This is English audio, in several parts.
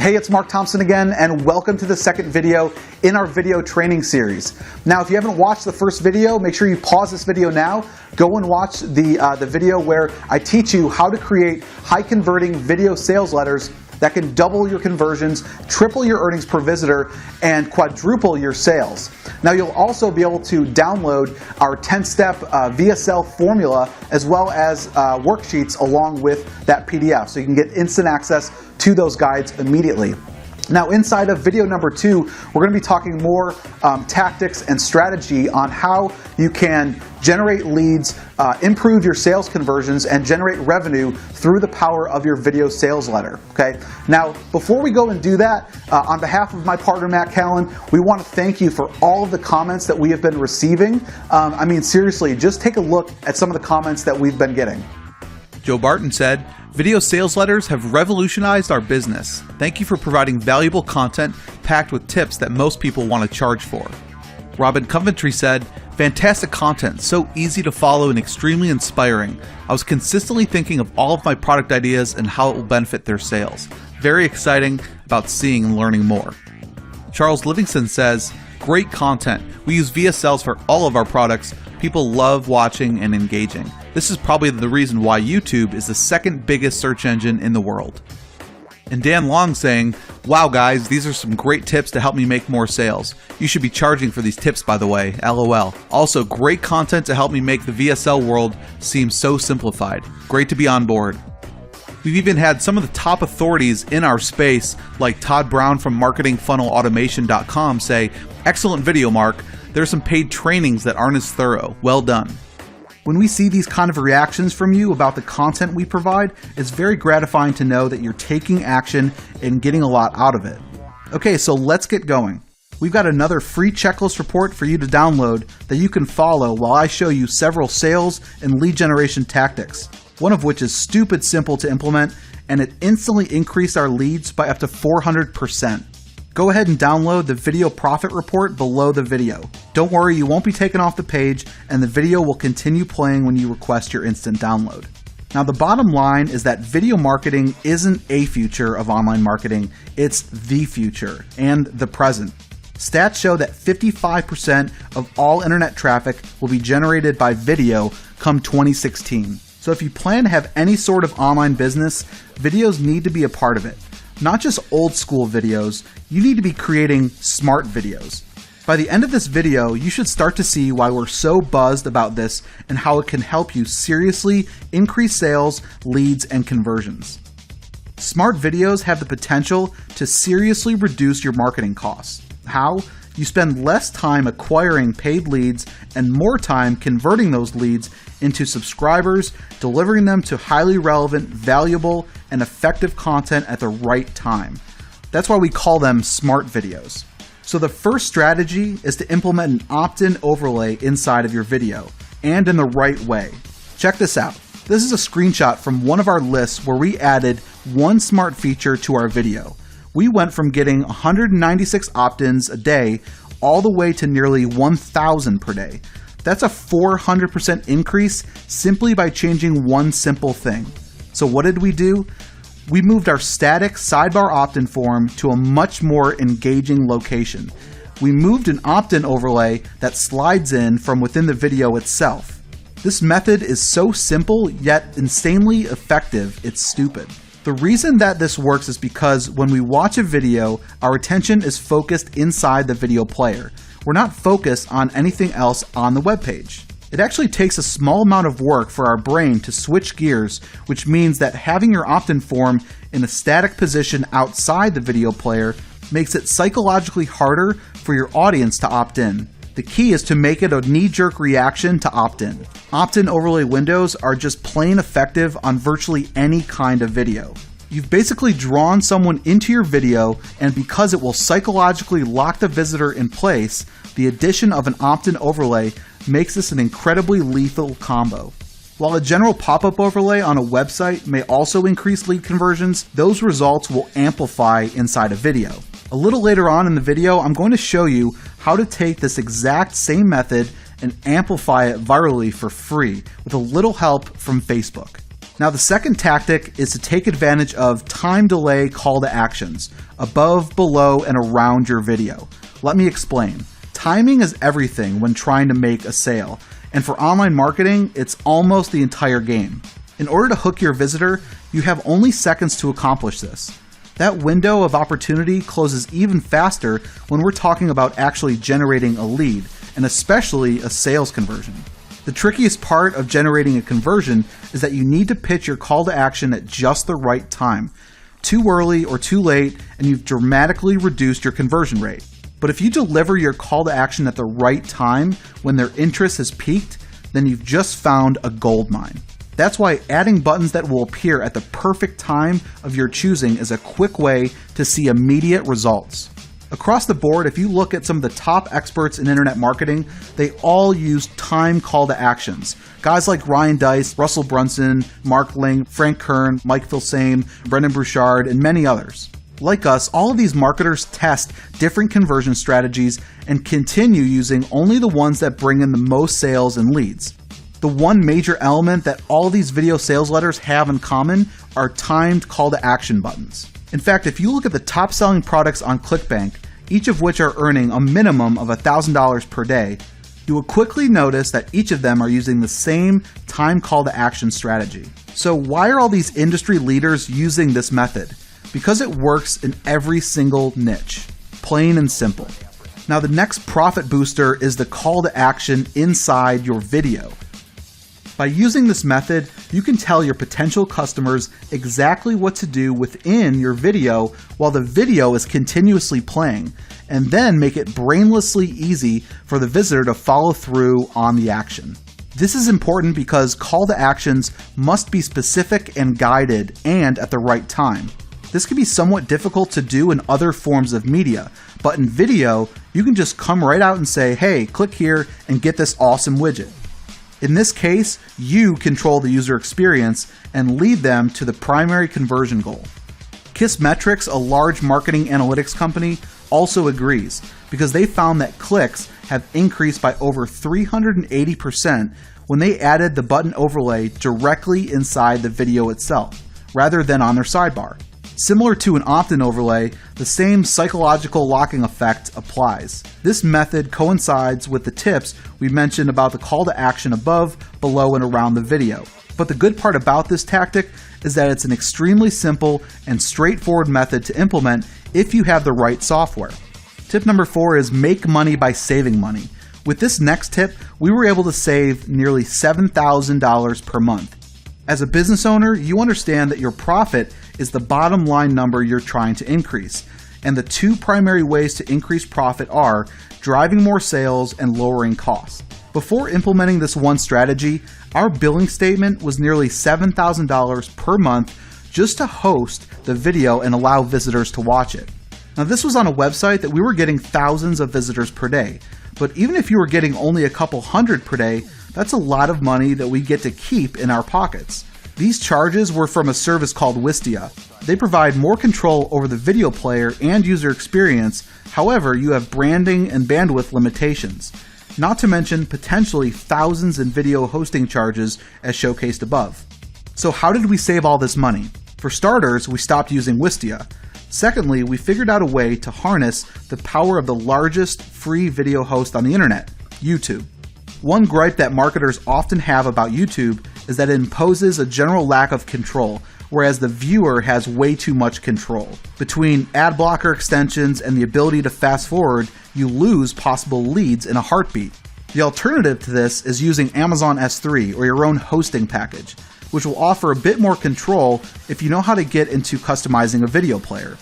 Hey, it's Mark Thompson again, and welcome to the second video in our video training series. Now, if you haven't watched the first video, make sure you pause this video now. Go and watch the video where I teach you how to create high-converting video sales letters that can double your conversions, triple your earnings per visitor, and quadruple your sales. Now, you'll also be able to download our 10-step VSL formula as well as worksheets along with that PDF, so you can get instant access to those guides immediately. Now, inside of video number 2, we're going to be talking more tactics and strategy on how you can generate leads, improve your sales conversions, and generate revenue through the power of your video sales letter. Okay. Now, before we go and do that, on behalf of my partner Matt Callan, we want to thank you for all of the comments that we have been receiving. I mean, seriously, just take a look at some of the comments that we've been getting. Joe Barton said, "Video sales letters have revolutionized our business. Thank you for providing valuable content packed with tips that most people want to charge for." Robin Coventry said, "Fantastic content, so easy to follow and extremely inspiring. I was consistently thinking of all of my product ideas and how it will benefit their sales. Very exciting about seeing and learning more." Charles Livingston says, "Great content. We use VSLs for all of our products. People love watching and engaging. This is probably the reason why YouTube is the second biggest search engine in the world." And Dan Long saying, "Wow guys, these are some great tips to help me make more sales. You should be charging for these tips, by the way, LOL. Also, great content to help me make the VSL world seem so simplified. Great to be on board." We've even had some of the top authorities in our space, like Todd Brown from MarketingFunnelAutomation.com say, "Excellent video, Mark. There are some paid trainings that aren't as thorough. Well done." When we see these kind of reactions from you about the content we provide, it's very gratifying to know that you're taking action and getting a lot out of it. Okay, so let's get going. We've got another free checklist report for you to download that you can follow while I show you several sales and lead generation tactics, one of which is stupid simple to implement, and it instantly increased our leads by up to 400%. Go ahead and download the video profit report below the video. Don't worry, you won't be taken off the page, and the video will continue playing when you request your instant download. Now, the bottom line is that video marketing isn't a future of online marketing, it's the future and the present. Stats show that 55% of all internet traffic will be generated by video come 2016. So if you plan to have any sort of online business, videos need to be a part of it. Not just old school videos, you need to be creating smart videos. By the end of this video, you should start to see why we're so buzzed about this and how it can help you seriously increase sales, leads, and conversions. Smart videos have the potential to seriously reduce your marketing costs. How? You spend less time acquiring paid leads and more time converting those leads into subscribers, delivering them to highly relevant, valuable, and effective content at the right time. That's why we call them smart videos. So the first strategy is to implement an opt-in overlay inside of your video, and in the right way. Check this out. This is a screenshot from one of our lists where we added one smart feature to our video. We went from getting 196 opt-ins a day all the way to nearly 1,000 per day. That's a 400% increase simply by changing one simple thing. So what did we do? We moved our static sidebar opt-in form to a much more engaging location. We moved an opt-in overlay that slides in from within the video itself. This method is so simple yet insanely effective, it's stupid. The reason that this works is because when we watch a video, our attention is focused inside the video player. We're not focused on anything else on the web page. It actually takes a small amount of work for our brain to switch gears, which means that having your opt-in form in a static position outside the video player makes it psychologically harder for your audience to opt in. The key is to make it a knee-jerk reaction to opt-in. Opt-in overlay windows are just plain effective on virtually any kind of video. You've basically drawn someone into your video, and because it will psychologically lock the visitor in place, the addition of an opt-in overlay makes this an incredibly lethal combo. While a general pop-up overlay on a website may also increase lead conversions, those results will amplify inside a video. A little later on in the video, I'm going to show you how to take this exact same method and amplify it virally for free with a little help from Facebook. Now the second tactic is to take advantage of time delay call to actions above, below, and around your video. Let me explain. Timing is everything when trying to make a sale, and for online marketing, it's almost the entire game. In order to hook your visitor, you have only seconds to accomplish this. That window of opportunity closes even faster when we're talking about actually generating a lead, and especially a sales conversion. The trickiest part of generating a conversion is that you need to pitch your call to action at just the right time. Too early or too late, and you've dramatically reduced your conversion rate. But if you deliver your call to action at the right time, when their interest has peaked, then you've just found a gold mine. That's why adding buttons that will appear at the perfect time of your choosing is a quick way to see immediate results. Across the board, if you look at some of the top experts in internet marketing, they all use time call to actions. Guys like Ryan Deiss, Russell Brunson, Mark Link, Frank Kern, Mike Filsaime, Brendan Burchard, and many others. Like us, all of these marketers test different conversion strategies and continue using only the ones that bring in the most sales and leads. The one major element that all these video sales letters have in common are timed call to action buttons. In fact, if you look at the top selling products on ClickBank, each of which are earning a minimum of $1,000 per day, you will quickly notice that each of them are using the same time call to action strategy. So why are all these industry leaders using this method? Because it works in every single niche. Plain and simple. Now the next profit booster is the call to action inside your video. By using this method, you can tell your potential customers exactly what to do within your video while the video is continuously playing, and then make it brainlessly easy for the visitor to follow through on the action. This is important because call to actions must be specific and guided and at the right time. This can be somewhat difficult to do in other forms of media, but in video, you can just come right out and say, hey, click here and get this awesome widget. In this case, you control the user experience and lead them to the primary conversion goal. Kissmetrics, a large marketing analytics company, also agrees because they found that clicks have increased by over 380% when they added the button overlay directly inside the video itself, rather than on their sidebar. Similar to an opt-in overlay, the same psychological locking effect applies. This method coincides with the tips we mentioned about the call to action above, below, and around the video. But the good part about this tactic is that it's an extremely simple and straightforward method to implement if you have the right software. Tip number 4 is make money by saving money. With this next tip, we were able to save nearly $7,000 per month. As a business owner, you understand that your profit is the bottom line number you're trying to increase. And the two primary ways to increase profit are driving more sales and lowering costs. Before implementing this one strategy, our billing statement was nearly $7,000 per month just to host the video and allow visitors to watch it. Now this was on a website that we were getting thousands of visitors per day. But even if you were getting only a couple hundred per day, that's a lot of money that we get to keep in our pockets. These charges were from a service called Wistia. They provide more control over the video player and user experience, however, you have branding and bandwidth limitations. Not to mention potentially thousands in video hosting charges as showcased above. So how did we save all this money? For starters, we stopped using Wistia. Secondly, we figured out a way to harness the power of the largest free video host on the internet, YouTube. One gripe that marketers often have about YouTube is that it imposes a general lack of control, whereas the viewer has way too much control. Between ad blocker extensions and the ability to fast forward, you lose possible leads in a heartbeat. The alternative to this is using Amazon S3 or your own hosting package, which will offer a bit more control if you know how to get into customizing a video player.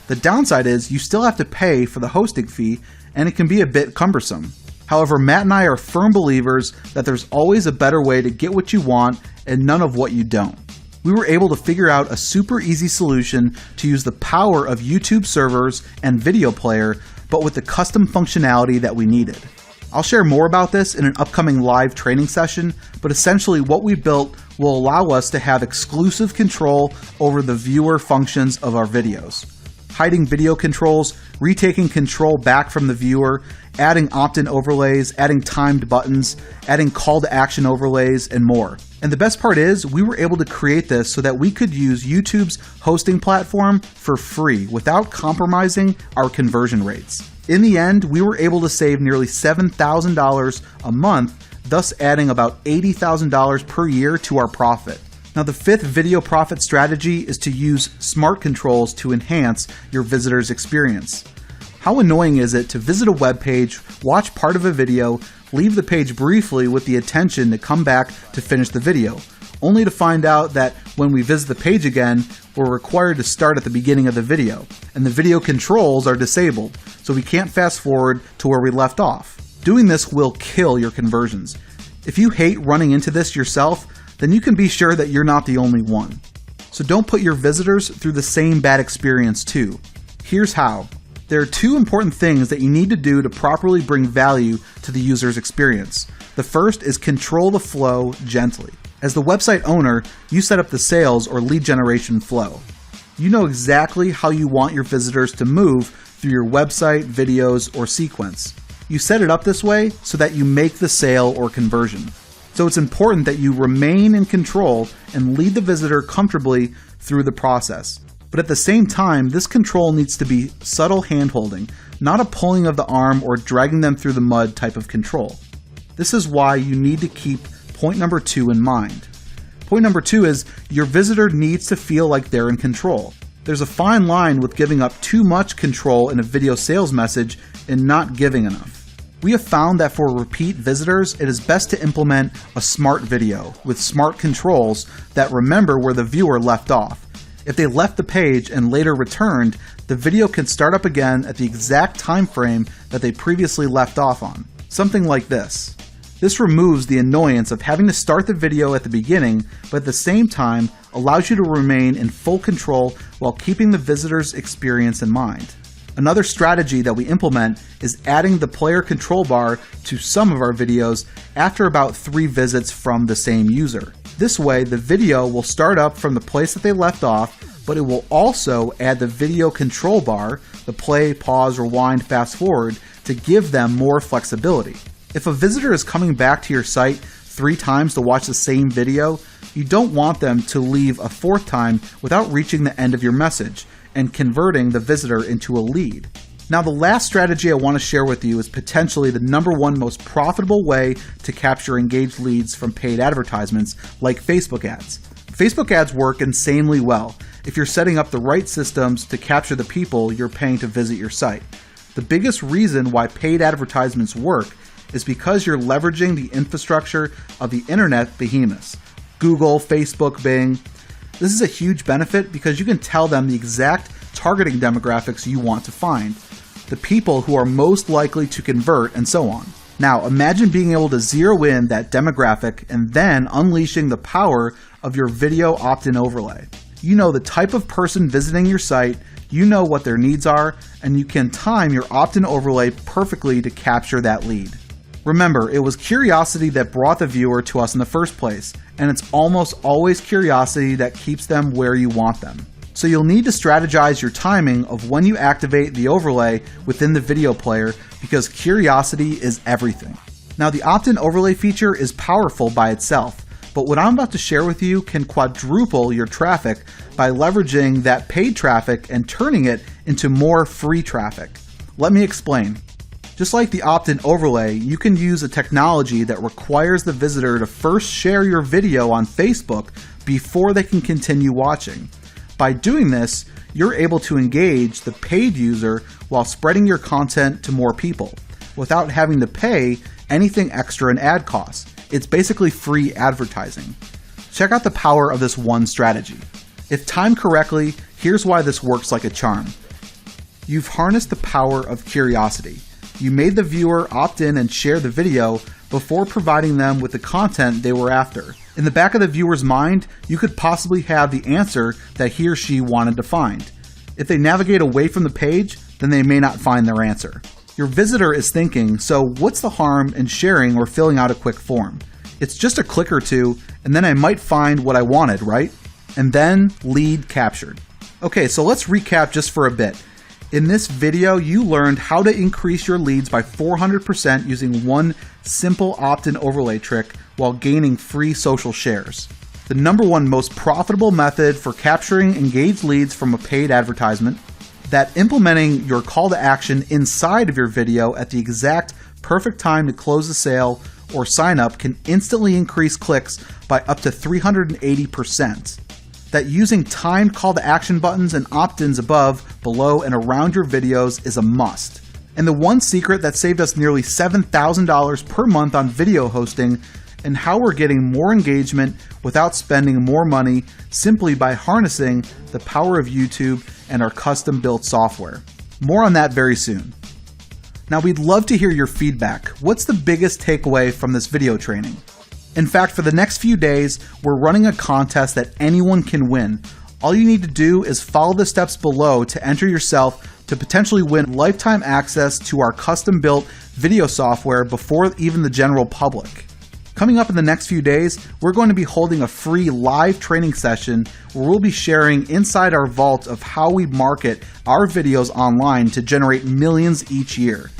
The downside is you still have to pay for the hosting fee, and it can be a bit cumbersome. However, Matt and I are firm believers that there's always a better way to get what you want and none of what you don't. We were able to figure out a super easy solution to use the power of YouTube servers and video player, but with the custom functionality that we needed. I'll share more about this in an upcoming live training session, but essentially what we built will allow us to have exclusive control over the viewer functions of our videos. hiding video controls, retaking control back from the viewer, adding opt-in overlays, adding timed buttons, adding call to action overlays, and more. And the best part is, we were able to create this so that we could use YouTube's hosting platform for free without compromising our conversion rates. In the end, we were able to save nearly $7,000 a month, thus adding about $80,000 per year to our profit. Now, the fifth video profit strategy is to use smart controls to enhance your visitor's experience. How annoying is it to visit a web page, watch part of a video, leave the page briefly with the intention to come back to finish the video, only to find out that when we visit the page again, we're required to start at the beginning of the video, and the video controls are disabled, so we can't fast forward to where we left off. Doing this will kill your conversions. If you hate running into this yourself, then you can be sure that you're not the only one. So don't put your visitors through the same bad experience too. Here's how. There are two important things that you need to do to properly bring value to the user's experience. The first is control the flow gently. As the website owner, you set up the sales or lead generation flow. You know exactly how you want your visitors to move through your website, videos, or sequence. You set it up this way so that you make the sale or conversion. So it's important that you remain in control and lead the visitor comfortably through the process. But at the same time, this control needs to be subtle hand-holding, not a pulling of the arm or dragging them through the mud type of control. This is why you need to keep point number 2 in mind. Point number 2 is your visitor needs to feel like they're in control. There's a fine line with giving up too much control in a video sales message and not giving enough. We have found that for repeat visitors, it is best to implement a smart video with smart controls that remember where the viewer left off. If they left the page and later returned, the video can start up again at the exact time frame that they previously left off on. Something like this. This removes the annoyance of having to start the video at the beginning, but at the same time allows you to remain in full control while keeping the visitor's experience in mind. Another strategy that we implement is adding the player control bar to some of our videos after about 3 visits from the same user. This way, the video will start up from the place that they left off, but it will also add the video control bar, the play, pause, rewind, fast forward, to give them more flexibility. If a visitor is coming back to your site 3 times to watch the same video, you don't want them to leave a 4th time without reaching the end of your message and converting the visitor into a lead. Now, the last strategy I want to share with you is potentially the #1 most profitable way to capture engaged leads from paid advertisements like Facebook ads. Facebook ads work insanely well if you're setting up the right systems to capture the people you're paying to visit your site. The biggest reason why paid advertisements work is because you're leveraging the infrastructure of the internet behemoths, Google, Facebook, Bing. This is a huge benefit because you can tell them the exact targeting demographics you want to find, the people who are most likely to convert, and so on. Now, imagine being able to zero in that demographic and then unleashing the power of your video opt-in overlay. You know the type of person visiting your site, you know what their needs are, and you can time your opt-in overlay perfectly to capture that lead. Remember, it was curiosity that brought the viewer to us in the first place, and it's almost always curiosity that keeps them where you want them. So you'll need to strategize your timing of when you activate the overlay within the video player because curiosity is everything. Now, the opt-in overlay feature is powerful by itself, but what I'm about to share with you can quadruple your traffic by leveraging that paid traffic and turning it into more free traffic. Let me explain. Just like the opt-in overlay, you can use a technology that requires the visitor to first share your video on Facebook before they can continue watching. By doing this, you're able to engage the paid user while spreading your content to more people without having to pay anything extra in ad costs. It's basically free advertising. Check out the power of this one strategy. If timed correctly, here's why this works like a charm. You've harnessed the power of curiosity. You made the viewer opt in and share the video before providing them with the content they were after. In the back of the viewer's mind, you could possibly have the answer that he or she wanted to find. If they navigate away from the page, then they may not find their answer. Your visitor is thinking, so what's the harm in sharing or filling out a quick form? It's just a click or two, and then I might find what I wanted, right? And then lead captured. Okay, so let's recap just for a bit. In this video, you learned how to increase your leads by 400% using one simple opt-in overlay trick while gaining free social shares. The number one most profitable method for capturing engaged leads from a paid advertisement, that implementing your call to action inside of your video at the exact perfect time to close the sale or sign up can instantly increase clicks by up to 380%. That using timed call to action buttons and opt-ins above, below, and around your videos is a must. And the one secret that saved us nearly $7,000 per month on video hosting, and how we're getting more engagement without spending more money simply by harnessing the power of YouTube and our custom-built software. More on that very soon. Now, we'd love to hear your feedback. What's the biggest takeaway from this video training? In fact, for the next few days, we're running a contest that anyone can win. All you need to do is follow the steps below to enter yourself to potentially win lifetime access to our custom-built video software before even the general public. Coming up in the next few days, we're going to be holding a free live training session where we'll be sharing inside our vault of how we market our videos online to generate millions each year.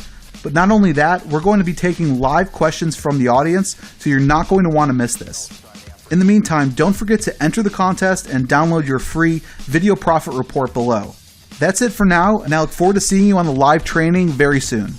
But not only that, we're going to be taking live questions from the audience, so you're not going to want to miss this. In the meantime, don't forget to enter the contest and download your free video profit report below. That's it for now, and I look forward to seeing you on the live training very soon.